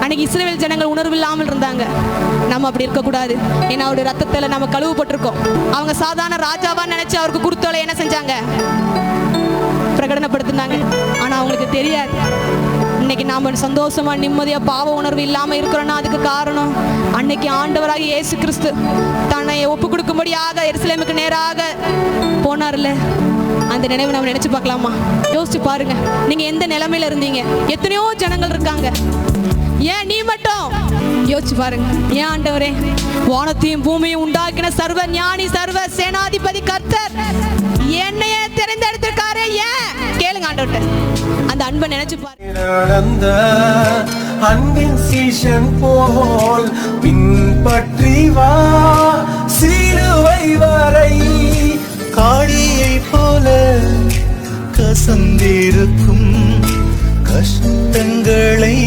அன்னைக்கு இஸ்ரவேல் ஜனங்கள் உணர்வு இல்லாமல் இருந்தாங்க. நம்ம அப்படி இருக்கக்கூடாது. ஏன்னா அவருடைய ரத்தத்தில் நம்ம கழுவப்பட்டிருக்கோம். அவங்க சாதாரண ராஜாவா நினைச்சு அவருக்கு குருத்தோலை என்ன செஞ்சாங்க? பிரகடனப்படுத்தினாங்க. ஆனா அவங்களுக்கு தெரியாது, இன்னைக்கு நாம சந்தோஷமா நிம்மதியா பாவ உணர்வு இல்லாம இருக்கிறோம்னா அதுக்கு காரணம் அன்னைக்கு ஆண்டவராக இயேசு கிறிஸ்து தன்னை ஒப்பு கொடுக்கும்படியாக எருசலேமுக்கு நேராக போனார்ல. அந்த நினைவு நம்ம நினைச்சு பார்க்கலாமா? யோசிச்சு பாருங்க, நீங்க எந்த நிலைமையில இருந்தீங்க? எத்தனையோ ஜனங்கள் இருக்காங்க, ஏன் நீ மட்டும்? யோசிச்சு பாருங்க. ஏன் ஆண்டவரே, வானத்தையும் பூமியும் உண்டாக்கின சர்வ ஞானி சர்வ சேனாதிபதி கர்த்தர் என்னையே தெரிந்தெடுத்திருக்காரு. ஏன் கேளுங்க ஆண்டவர்கிட்ட. அந்த அன்பை நினைச்சு பாருங்க. அன்பின் சீஷன் போல் பின்பற்றி வா சிலுவை வரை. காடியை போல கசந்திருக்கும் கஷ்டங்களை